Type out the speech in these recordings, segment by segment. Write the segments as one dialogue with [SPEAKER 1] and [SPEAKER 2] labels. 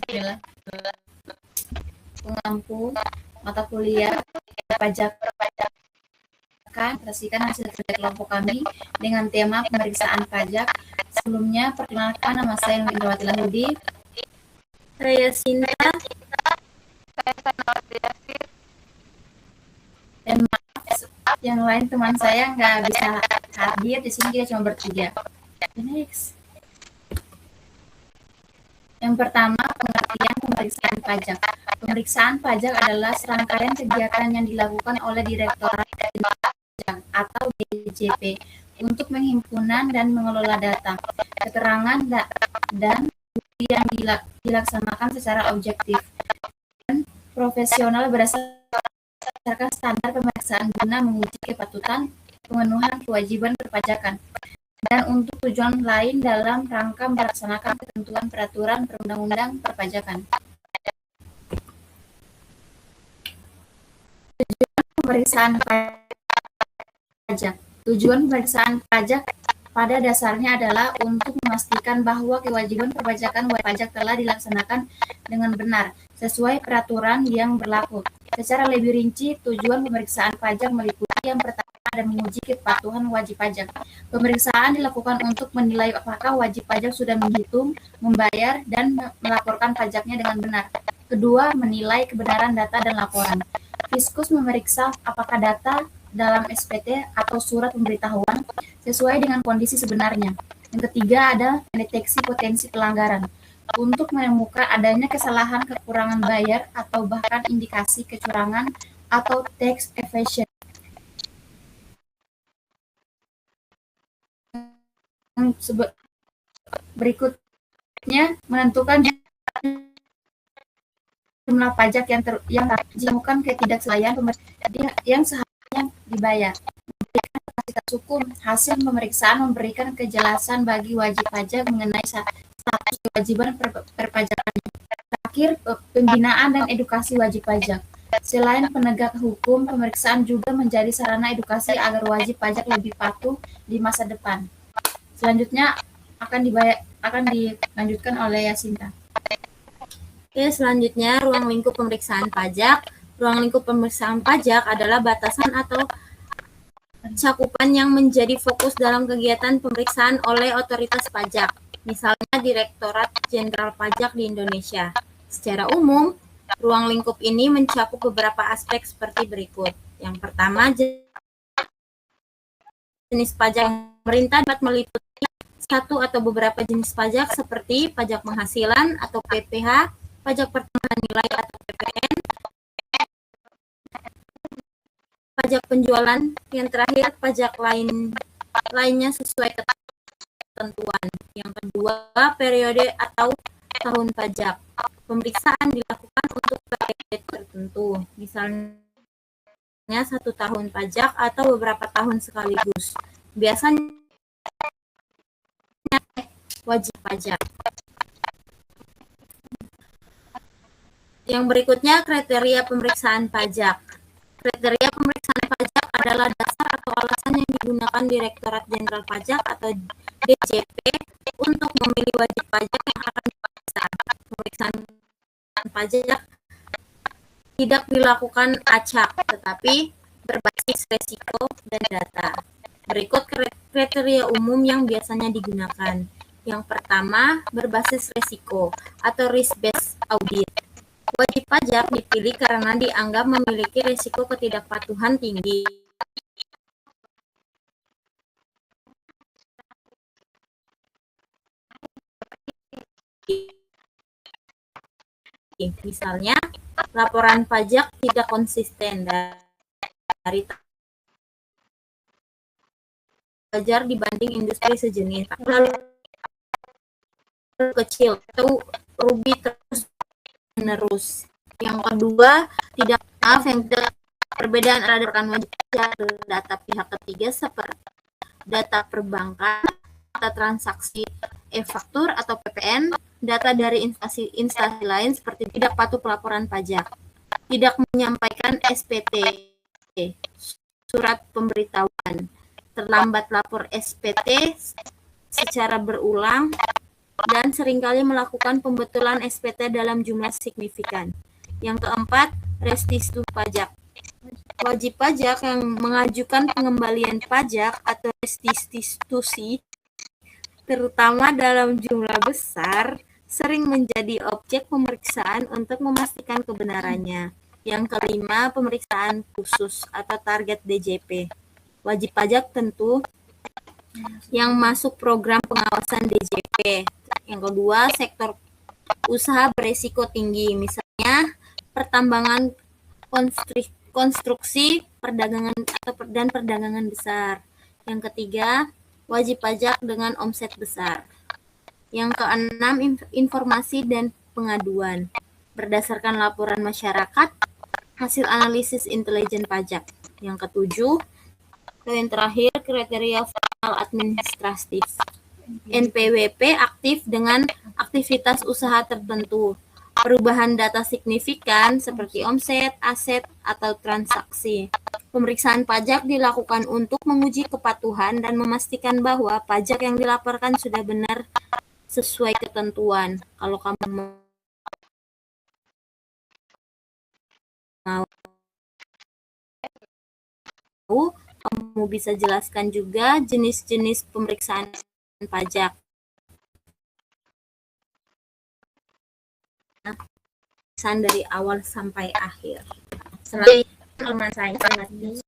[SPEAKER 1] adalah pengampu mata kuliah perpajakan presentasikan hasil kerja kelompok kami dengan tema pemeriksaan pajak. Sebelumnya, perkenalkan nama saya Indrawati Lahudi.
[SPEAKER 2] Saya Sinta.
[SPEAKER 1] Dan maaf, yang lain teman saya nggak bisa hadir di sini, kita cuma bertiga. Next. Yang pertama, pengertian pemeriksaan pajak. Pemeriksaan pajak adalah serangkaian kegiatan yang dilakukan oleh Direktorat Jenderal Pajak atau DJP untuk penghimpunan dan mengelola data, keterangan dan bukti yang dilaksanakan secara objektif dan profesional berdasarkan standar pemeriksaan guna menguji kepatutan pemenuhan kewajiban perpajakan dan untuk tujuan lain dalam rangka melaksanakan ketentuan peraturan perundang-undang perpajakan. Tujuan pemeriksaan pajak. Tujuan pemeriksaan pajak pada dasarnya adalah untuk memastikan bahwa kewajiban perpajakan wajib pajak telah dilaksanakan dengan benar sesuai peraturan yang berlaku. Secara lebih rinci, tujuan pemeriksaan pajak meliputi yang pertama dan menguji kepatuhan wajib pajak. Pemeriksaan dilakukan untuk menilai apakah wajib pajak sudah menghitung, membayar, dan melaporkan pajaknya dengan benar. Kedua, menilai kebenaran data dan laporan. Fiskus memeriksa apakah data dalam SPT atau surat pemberitahuan sesuai dengan kondisi sebenarnya. Yang ketiga, ada mendeteksi potensi pelanggaran untuk menemukan adanya kesalahan, kekurangan bayar, atau bahkan indikasi kecurangan atau tax evasion. Berikutnya, menentukan jumlah pajak yang ditemukan ketidaksesuaian yang seharusnya dibayar. Memberikan kapasitas hukum, hasil pemeriksaan memberikan kejelasan bagi wajib pajak mengenai status kewajiban perpajakan. Terakhir, pembinaan dan edukasi wajib pajak. Selain penegak hukum, pemeriksaan juga menjadi sarana edukasi agar wajib pajak lebih patuh di masa depan. Selanjutnya akan dilanjutkan oleh Yasinta.
[SPEAKER 2] Oke, selanjutnya ruang lingkup pemeriksaan pajak. Ruang lingkup pemeriksaan pajak adalah batasan atau cakupan yang menjadi fokus dalam kegiatan pemeriksaan oleh otoritas pajak, misalnya Direktorat Jenderal Pajak di Indonesia. Secara umum, ruang lingkup ini mencakup beberapa aspek seperti berikut. Yang pertama, jenis pajak yang pemerintah dapat meliputi satu atau beberapa jenis pajak seperti pajak penghasilan atau PPh, pajak pertambahan nilai atau PPN, pajak penjualan, yang terakhir pajak lainnya sesuai ketentuan. Yang kedua, periode atau tahun pajak. Pemeriksaan dilakukan untuk periode tertentu, misalnya 1 tahun pajak atau beberapa tahun sekaligus. Biasanya wajib pajak. Yang berikutnya, kriteria pemeriksaan pajak. Kriteria pemeriksaan pajak adalah dasar atau alasan yang digunakan Direktorat Jenderal Pajak atau DJP untuk memilih wajib pajak yang akan diperiksa. Pemeriksaan pajak tidak dilakukan acak, tetapi berbasis resiko dan data. Berikut kriteria umum yang biasanya digunakan. Yang pertama, berbasis resiko atau risk-based audit. Wajib pajak dipilih karena dianggap memiliki risiko ketidakpatuhan tinggi. Misalnya, laporan pajak tidak konsisten dari pajak dibanding industri sejenis, lalu kecil atau rugi terus menerus. Yang kedua, tidak perbedaan antara wajib pajak dan data pihak ketiga seperti data perbankan, data transaksi e-faktur atau PPN, data dari instansi lain seperti tidak patuh pelaporan pajak, tidak menyampaikan SPT, surat pemberitahuan, terlambat lapor SPT secara berulang, dan seringkali melakukan pembetulan SPT dalam jumlah signifikan. Yang keempat, restitusi pajak. Wajib pajak yang mengajukan pengembalian pajak atau restitusi, terutama dalam jumlah besar, sering menjadi objek pemeriksaan untuk memastikan kebenarannya. Yang kelima, pemeriksaan khusus atau target DJP. Wajib pajak tentu yang masuk program pengawasan DJP. Yang kedua, sektor usaha beresiko tinggi, misalnya pertambangan, konstruksi, perdagangan dan perdagangan besar. Yang ketiga, wajib pajak dengan omset besar. Yang keenam, informasi dan pengaduan berdasarkan laporan masyarakat, hasil analisis intelijen pajak. Yang ketujuh, yang terakhir, kriteria formal administratif. NPWP aktif dengan aktivitas usaha tertentu, perubahan data signifikan seperti omset, aset, atau transaksi. Pemeriksaan pajak dilakukan untuk menguji kepatuhan dan memastikan bahwa pajak yang dilaporkan sudah benar sesuai ketentuan. Kalau kamu mau, kamu bisa jelaskan juga jenis-jenis pemeriksaan pajak. Pemeriksaan dari awal sampai akhir.
[SPEAKER 3] Selanjutnya, halaman saya selanjutnya.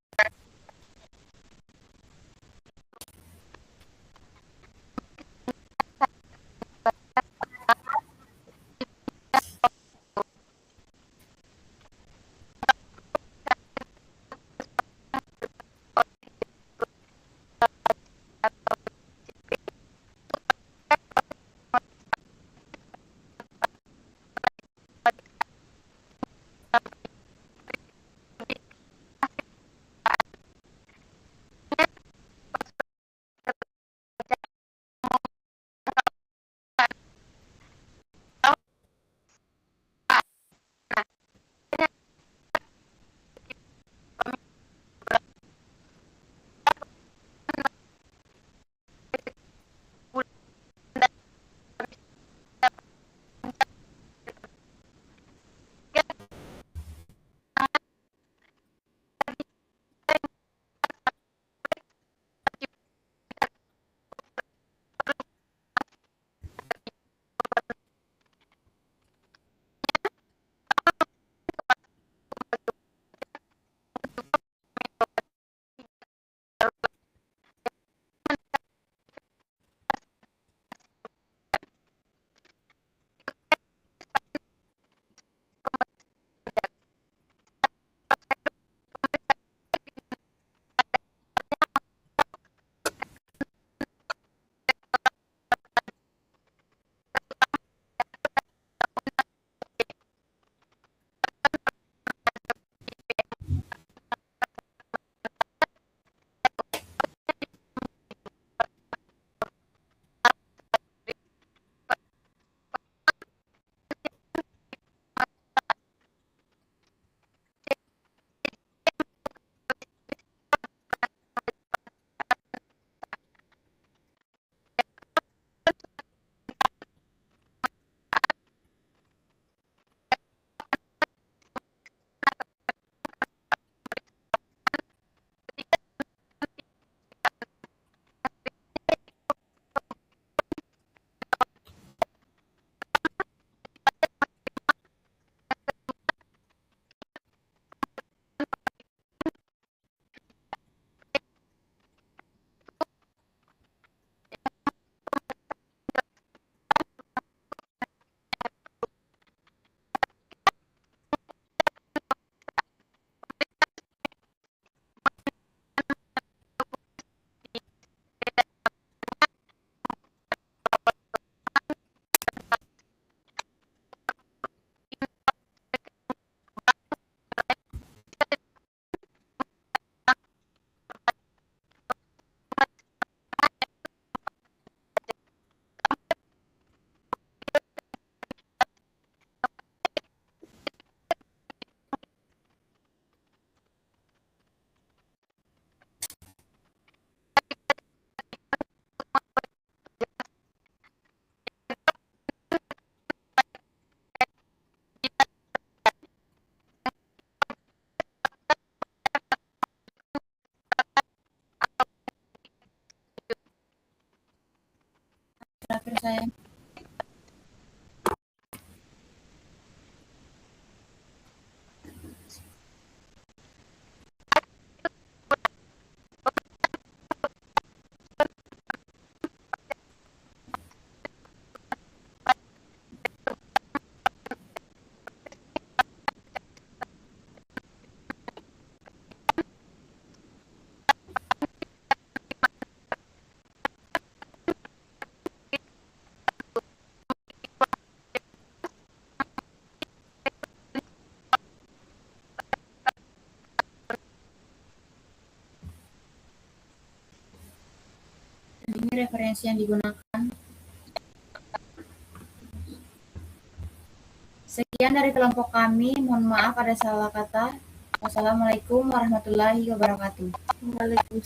[SPEAKER 1] saya. Dan ini referensi yang digunakan. Sekian dari kelompok kami. Mohon maaf ada salah kata. Wassalamualaikum warahmatullahi wabarakatuh.
[SPEAKER 2] Waalaikumsalam.